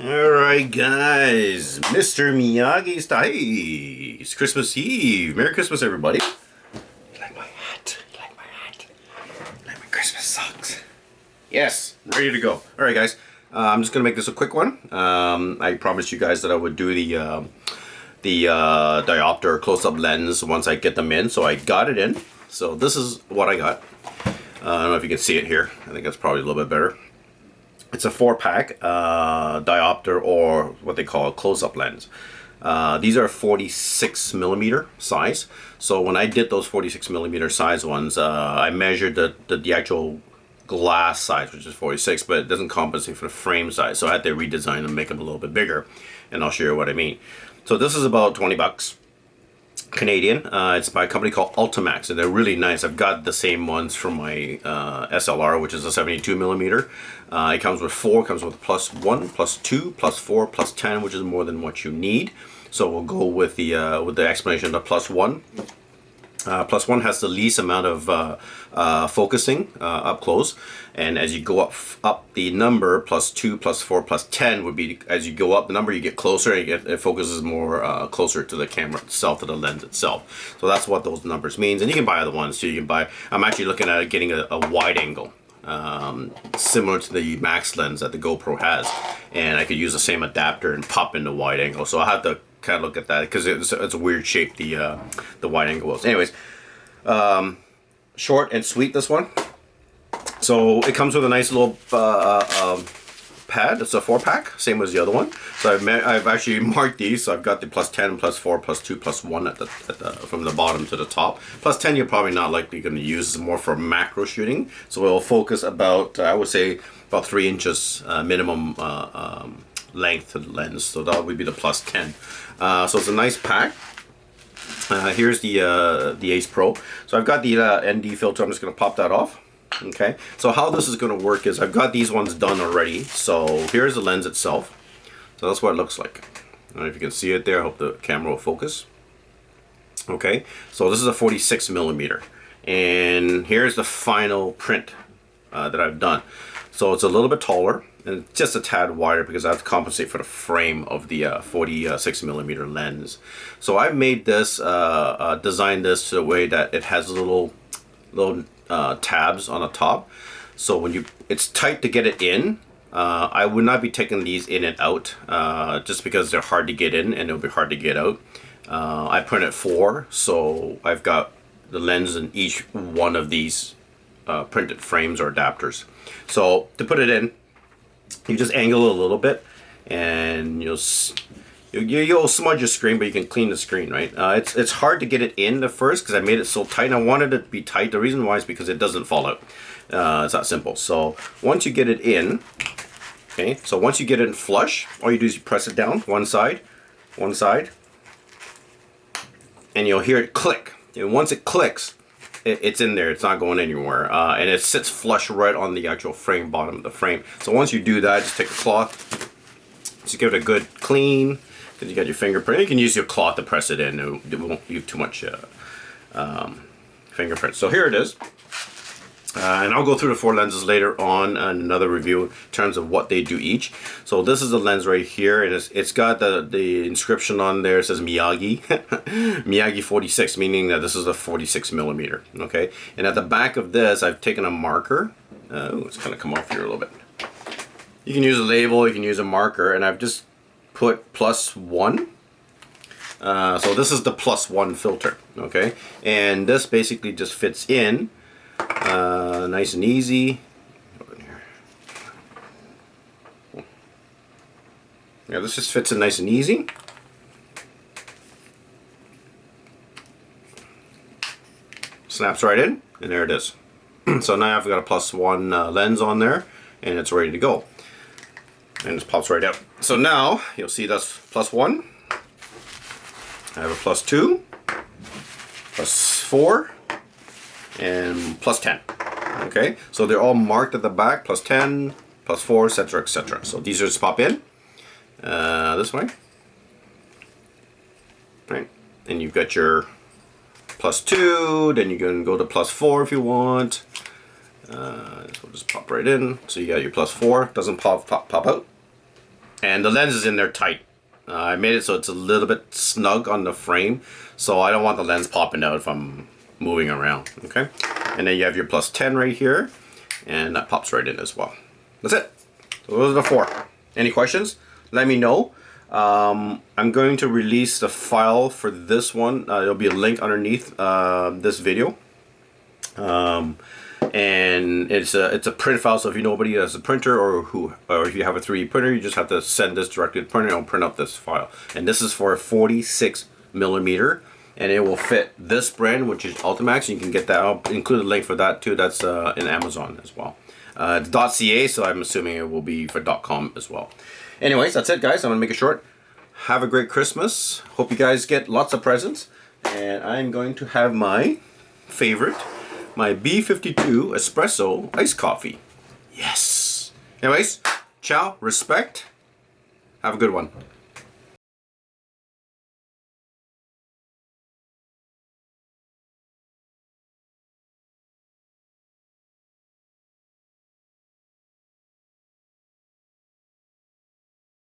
Alright guys, Mr.MiyagiStyle. Hey, it's Christmas Eve. Merry Christmas everybody. You like my hat? You like my hat? You like my Christmas socks? Yes, ready to go. Alright guys, I'm just going to make this a quick one. I promised you guys that I would do the diopter close-up lens once I get them in, so I got it in. So this is what I got. I don't know if you can see it here. I think that's probably a little bit better. It's a 4-pack diopter, or what they call a close-up lens. These are 46mm size. So when I did those 46mm size ones, I measured the actual glass size, which is 46, but it doesn't compensate for the frame size. So I had to redesign and make them a little bit bigger, and I'll show you what I mean. So this is about 20 bucks. Canadian. It's by a company called Ultimax, and they're really nice. I've got the same ones from my SLR, which is a 72mm. It comes with 4, comes with +1, +2, +4, +10, which is more than what you need. So we'll go with the explanation of the +1. +1 has the least amount of focusing up close, and as you go up the number, +2, +4, +10 would be, as you go up the number, you get closer, and it focuses more closer to the camera itself, to the lens itself. So that's what those numbers means. And you can buy other ones too. You can buy, I'm actually looking at getting a wide angle, similar to the max lens that the GoPro has, and I could use the same adapter and pop in the wide angle. So I have to kind of look at that because it's a weird shape, the wide angle was. Anyways, short and sweet, this one. So it comes with a nice little pad. It's a 4-pack, same as the other one. So I've actually marked these. So I've got the +10, +4, +2, +1 at the from the bottom to the top. +10 you're probably not likely going to use. It's more for macro shooting. So it'll focus about, I would say, about 3 inches minimum length to the lens. So that would be the +10. So it's a nice pack. Here's the Ace Pro. So I've got the ND filter. I'm just going to pop that off. Okay, so how this is going to work is I've got these ones done already. So here's the lens itself. So that's what it looks like. I don't know if you can see it there. I hope the camera will focus. Okay, so this is a 46mm, and here's the final print that I've done. So it's a little bit taller and just a tad wider because I have to compensate for the frame of the 46mm lens. So I've made this, designed this to the way that it has little tabs on the top. So when it's tight to get it in. I would not be taking these in and out just because they're hard to get in and it'll be hard to get out. I printed 4, so I've got the lens in each one of these printed frames or adapters. So to put it in, you just angle it a little bit, and you'll smudge your screen, but you can clean the screen, right? It's hard to get it in at first because I made it so tight, and I wanted it to be tight. The reason why is because it doesn't fall out. It's that simple. So once you get it in, okay, so once you get it in flush, all you do is you press it down one side, and you'll hear it click. And once it clicks, it's in there. It's not going anywhere, and it sits flush right on the actual frame, bottom of the frame. So once you do that, just take a cloth, just give it a good clean, because you got your fingerprint. You can use your cloth to press it in. It won't leave too much fingerprint. So here it is. And I'll go through the 4 lenses later on in another review in terms of what they do each. So this is the lens right here, and it's got the inscription on there. It says Miyagi, Miyagi 46, meaning that this is a 46mm. Okay, and at the back of this, I've taken a marker. It's kind of come off here a little bit. You can use a label, you can use a marker, and I've just put +1. So this is the +1 filter. Okay, and this basically just fits in. Nice and easy. Yeah, this just fits in nice and easy. Snaps right in, and there it is. So now I've got a +1 lens on there, and it's ready to go. And it pops right out. So now you'll see that's +1. I have a +2, +4. and +10. Okay, so they're all marked at the back, +10, +4, etc., etc. So these just pop in this way, right? And you've got your +2. Then you can go to +4 if you want. So we'll just pop right in. So you got your +4. Doesn't pop out. And the lens is in there tight. I made it so it's a little bit snug on the frame, so I don't want the lens popping out if I'm moving around, okay? And then you have your plus 10 right here, and that pops right in as well. That's it. So those are the 4. Any questions? Let me know. I'm going to release the file for this one. There'll be a link underneath this video. And it's a print file, so if you know nobody has a printer or if you have a 3D printer, you just have to send this directly to the printer and it'll print out this file. And this is for a 46mm, and it will fit this brand, which is Ultimax. You can get that. I'll include a link for that too. That's in Amazon as well. It's .ca, so I'm assuming it will be for .com as well. Anyways, that's it, guys. I'm gonna make it short. Have a great Christmas. Hope you guys get lots of presents. And I'm going to have my favorite, my B52 espresso iced coffee. Yes. Anyways, ciao, respect. Have a good one.